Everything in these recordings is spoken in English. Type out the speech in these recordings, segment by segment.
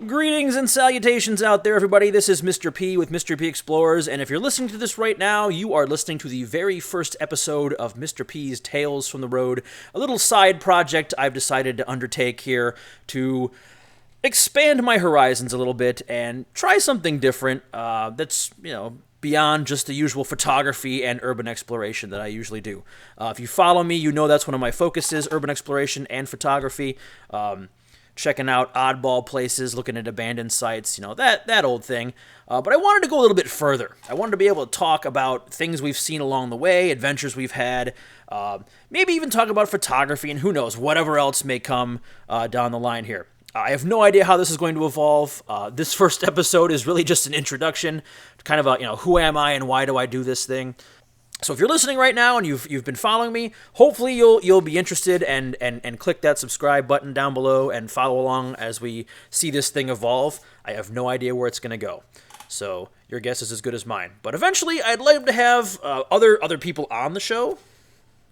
Greetings and salutations out there, everybody. This is Mr. P with Mr. P Explorers, and if you're listening to this right now, you are listening to the very first episode of Mr. P's Tales from the Road, a little side project I've decided to undertake here to expand my horizons a little bit and try something different that's, beyond just the usual photography and urban exploration that I usually do. If you follow me, you know that's one of my focuses, urban exploration and photography. Checking out oddball places, looking at abandoned sites, that old thing. But I wanted to go a little bit further. I wanted to be able to talk about things we've seen along the way, adventures we've had, maybe even talk about photography and who knows, whatever else may come down the line here. I have no idea how this is going to evolve. This first episode is really just an introduction, kind of a, who am I and why do I do this thing? So if you're listening right now and you've been following me, hopefully you'll be interested and click that subscribe button down below and follow along as we see this thing evolve. I have no idea where it's going to go. So your guess is as good as mine. But eventually I'd like to have other people on the show,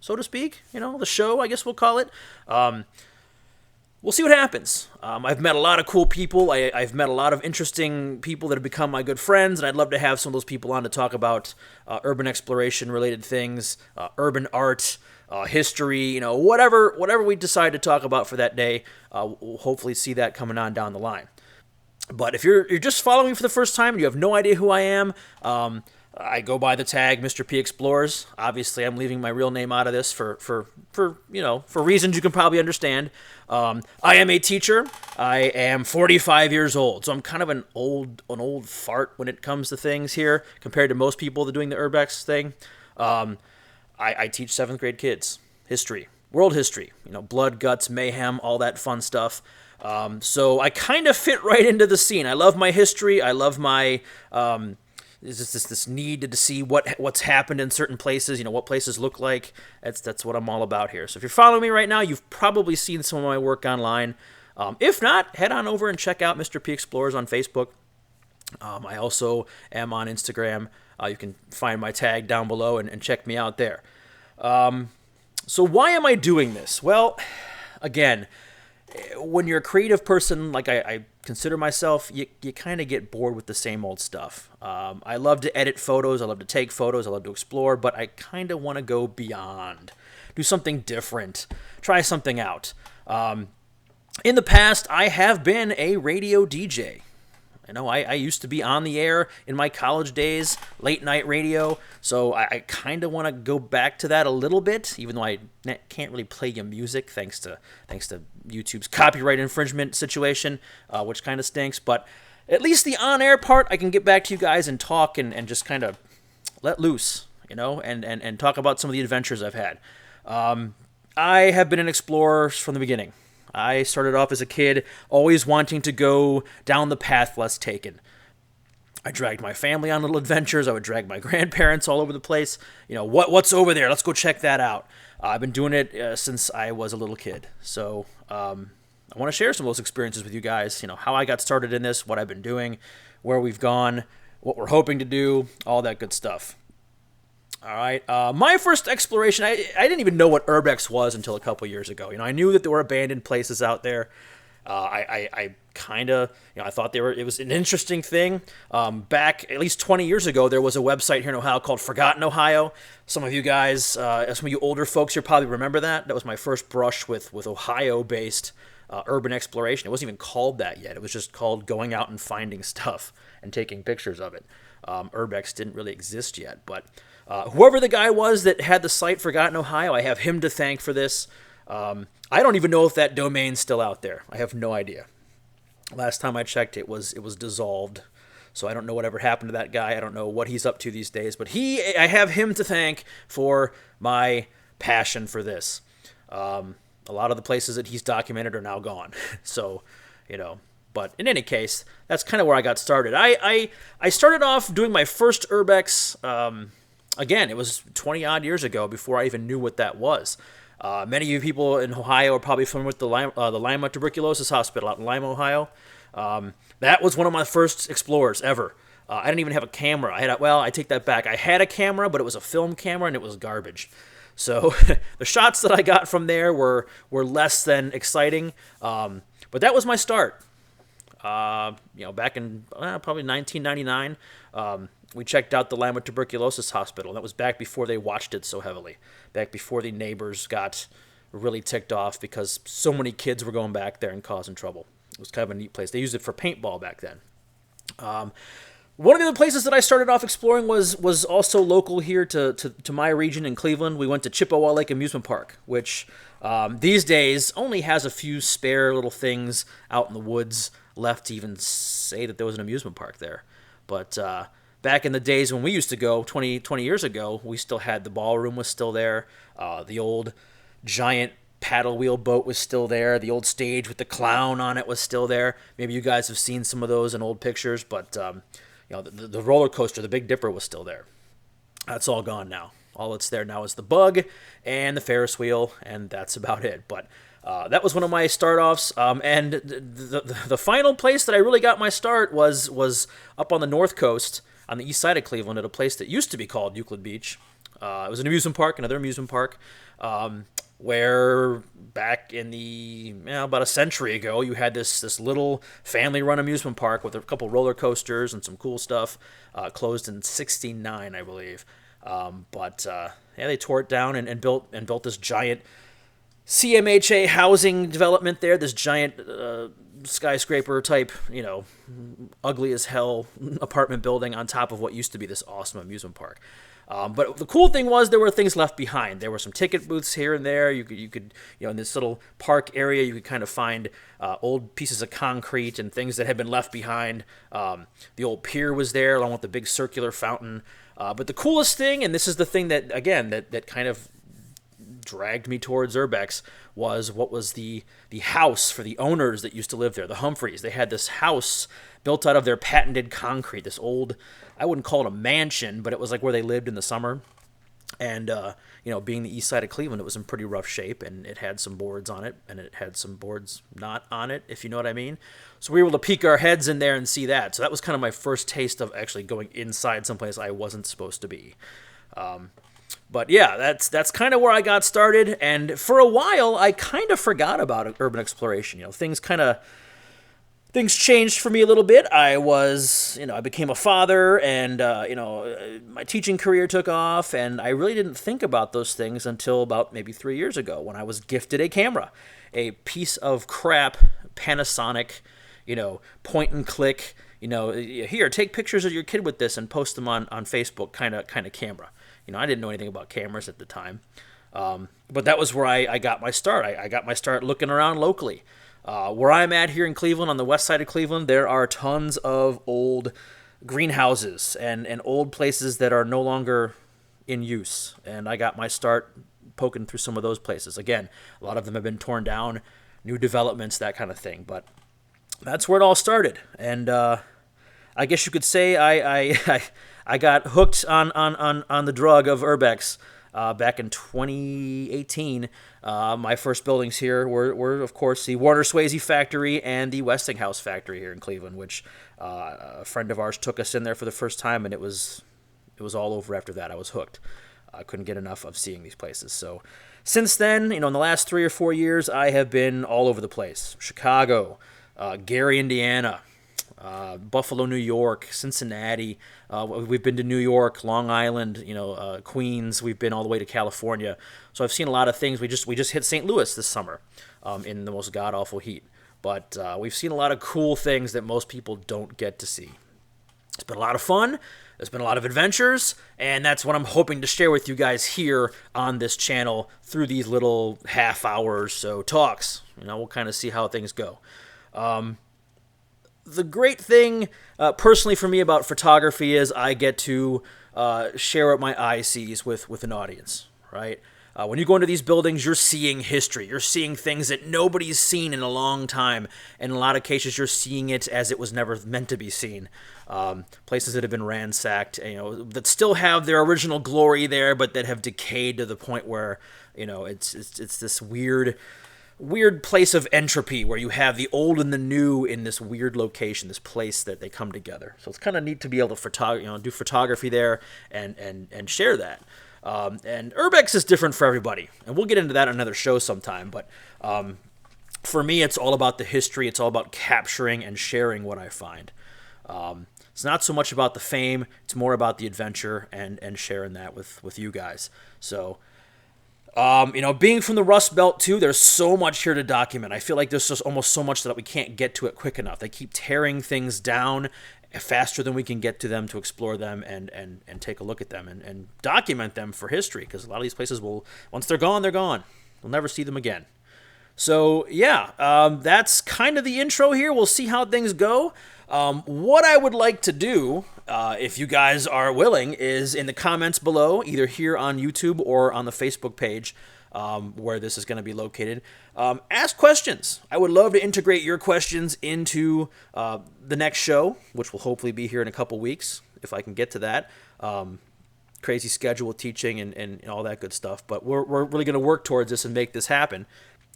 so to speak. The show, I guess we'll call it. We'll see what happens. I've met a lot of cool people. I've met a lot of interesting people that have become my good friends, and I'd love to have some of those people on to talk about urban exploration-related things, urban art, history, whatever we decide to talk about for that day. We'll hopefully see that coming on down the line. But if you're just following me for the first time and you have no idea who I am, I go by the tag Mr. P Explores. Obviously, I'm leaving my real name out of this for reasons you can probably understand. I am a teacher. I am 45 years old, so I'm kind of an old fart when it comes to things here compared to most people that are doing the Urbex thing. I teach 7th grade kids history, world history, blood, guts, mayhem, all that fun stuff. So I kind of fit right into the scene. I love my history. I love my is this need to see what's happened in certain places, what places look like. That's what I'm all about here. So if you're following me right now, you've probably seen some of my work online. If not, head on over and check out Mr. P Explorers on Facebook. I also am on Instagram. You can find my tag down below and check me out there. So why am I doing this? Well, again, when you're a creative person like I consider myself, you kind of get bored with the same old stuff. I love to edit photos, I love to take photos, I love to explore, but I kind of want to go beyond, do something different, try something out. In the past, I have been a radio DJ. I used to be on the air in my college days, late night radio, so I kind of want to go back to that a little bit, even though I can't really play your music thanks to YouTube's copyright infringement situation, which kind of stinks. But at least the on-air part, I can get back to you guys and talk and just kind of let loose, and talk about some of the adventures I've had. I have been an explorer from the beginning. I started off as a kid always wanting to go down the path less taken. I dragged my family on little adventures. I would drag my grandparents all over the place. What's over there? Let's go check that out. I've been doing it since I was a little kid. So I want to share some of those experiences with you guys. How I got started in this, what I've been doing, where we've gone, what we're hoping to do, all that good stuff. All right. My first exploration, I didn't even know what Urbex was until a couple years ago. I knew that there were abandoned places out there. I kind of, I thought it was an interesting thing. Back at least 20 years ago, there was a website here in Ohio called Forgotten Ohio. Some of you guys, some of you older folks, you probably remember that. That was my first brush with Ohio-based urban exploration. It wasn't even called that yet. It was just called going out and finding stuff and taking pictures of it. Urbex didn't really exist yet, but whoever the guy was that had the site Forgotten Ohio, I have him to thank for this. I don't even know if that domain's still out there. I have no idea. Last time I checked, it was dissolved. So I don't know whatever happened to that guy. I don't know what he's up to these days. But I have him to thank for my passion for this. A lot of the places that he's documented are now gone. So, but in any case, that's kind of where I got started. I started off doing my first Urbex. Again, it was 20-odd years ago before I even knew what that was. Many of you people in Ohio are probably familiar with the Lima Tuberculosis Hospital out in Lima, Ohio. That was one of my first explorers ever. I didn't even have a camera. I take that back. I had a camera, but it was a film camera, and it was garbage. So the shots that I got from there were less than exciting. But that was my start. back in probably 1999. We checked out the Lyme Tuberculosis Hospital. That was back before they watched it so heavily, back before the neighbors got really ticked off because so many kids were going back there and causing trouble. It was kind of a neat place. They used it for paintball back then. One of the other places that I started off exploring was also local here to my region in Cleveland. We went to Chippewa Lake Amusement Park, which these days only has a few spare little things out in the woods left to even say that there was an amusement park there. But back in the days when we used to go, 20 years ago, we still had the ballroom was still there. The old giant paddle wheel boat was still there. The old stage with the clown on it was still there. Maybe you guys have seen some of those in old pictures, but the roller coaster, the Big Dipper, was still there. That's all gone now. All that's there now is the bug and the Ferris wheel, and that's about it. But that was one of my start-offs. And the final place that I really got my start was up on the North Coast, on the east side of Cleveland, at a place that used to be called Euclid Beach. It was an amusement park, another amusement park, where back in about a century ago, you had this little family-run amusement park with a couple roller coasters and some cool stuff. Closed in '69, I believe. They tore it down and built this giant CMHA housing development there. This giant skyscraper type, ugly as hell apartment building on top of what used to be this awesome amusement park. But the cool thing was there were things left behind. There were some ticket booths here and there. You could in this little park area, you could kind of find old pieces of concrete and things that had been left behind. The old pier was there along with the big circular fountain. But the coolest thing, and this is the thing that, again, that kind of dragged me towards Urbex, was what was the house for the owners that used to live there, the Humphreys. They had this house built out of their patented concrete, this old, I wouldn't call it a mansion, but it was like where they lived in the summer. And, being the east side of Cleveland, it was in pretty rough shape, and it had some boards on it, and it had some boards not on it, if you know what I mean. So we were able to peek our heads in there and see that. So that was kind of my first taste of actually going inside someplace I wasn't supposed to be. But yeah, that's kind of where I got started, and for a while, I kind of forgot about urban exploration. Things changed for me a little bit. I became a father, and, my teaching career took off, and I really didn't think about those things until about maybe 3 years ago when I was gifted a camera, a piece of crap Panasonic, point and click, here, take pictures of your kid with this and post them on Facebook kind of camera. I didn't know anything about cameras at the time, but that was where I got my start. I got my start looking around locally. Where I'm at here in Cleveland, on the west side of Cleveland, there are tons of old greenhouses and old places that are no longer in use. And I got my start poking through some of those places. Again, a lot of them have been torn down, new developments, that kind of thing. But that's where it all started. And I guess you could say I got hooked on the drug of Urbex. Back in 2018, my first buildings here were, of course, the Warner Swayze factory and the Westinghouse factory here in Cleveland, which a friend of ours took us in there for the first time, and it was all over after that. I was hooked. I couldn't get enough of seeing these places. So since then, in the last 3 or 4 years, I have been all over the place. Chicago, Gary, Indiana, Buffalo, New York, Cincinnati. We've been to New York, Long Island, Queens. We've been all the way to California. So I've seen a lot of things. We just hit St. Louis this summer in the most god-awful heat. But we've seen a lot of cool things that most people don't get to see. It's been a lot of fun. There's been a lot of adventures, and that's what I'm hoping to share with you guys here on this channel through these little half hour or so talks. We'll kind of see how things go. The great thing, personally for me, about photography is I get to share what my eye sees with an audience, right? When you go into these buildings, you're seeing history. You're seeing things that nobody's seen in a long time. And in a lot of cases, you're seeing it as it was never meant to be seen. Places that have been ransacked, that still have their original glory there, but that have decayed to the point where, it's this weird place of entropy where you have the old and the new in this weird location, this place that they come together. So it's kind of neat to be able to do photography there and share that. And Urbex is different for everybody, and we'll get into that on another show sometime. But For me, it's all about the history. It's all about capturing and sharing what I find. It's not so much about the fame. It's more about the adventure and sharing that with you guys. So, being from the Rust Belt too, there's so much here to document. I feel like there's just almost so much that we can't get to it quick enough. They keep tearing things down faster than we can get to them to explore them and take a look at them and document them for history, because a lot of these places once they're gone, they're gone. We'll never see them again. So, yeah, that's kind of the intro here. We'll see how things go. What I would like to do, if you guys are willing, is in the comments below, either here on YouTube or on the Facebook page, where this is going to be located, ask questions. I would love to integrate your questions into the next show, which will hopefully be here in a couple weeks, if I can get to that. Crazy schedule with teaching and all that good stuff. But we're really going to work towards this and make this happen.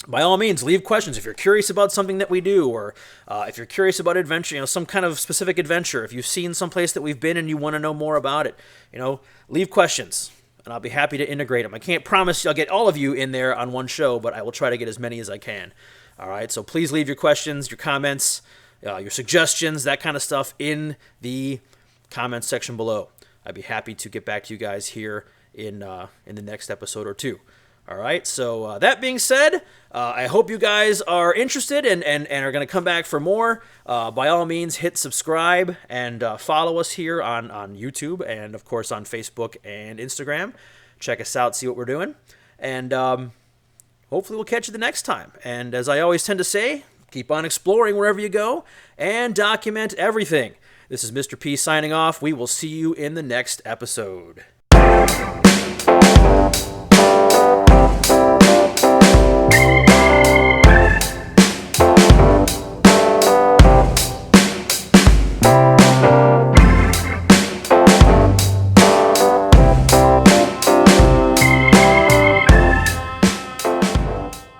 By all means, leave questions. If you're curious about something that we do, or if you're curious about adventure, some kind of specific adventure, if you've seen some place that we've been and you want to know more about it, leave questions, and I'll be happy to integrate them. I can't promise I'll get all of you in there on one show, but I will try to get as many as I can. All right, so please leave your questions, your comments, your suggestions, that kind of stuff in the comments section below. I'd be happy to get back to you guys here in the next episode or two. All right, so that being said, I hope you guys are interested and are going to come back for more. By all means, hit subscribe and follow us here on YouTube and, of course, on Facebook and Instagram. Check us out, see what we're doing. And hopefully we'll catch you the next time. And as I always tend to say, keep on exploring wherever you go and document everything. This is Mr. P signing off. We will see you in the next episode.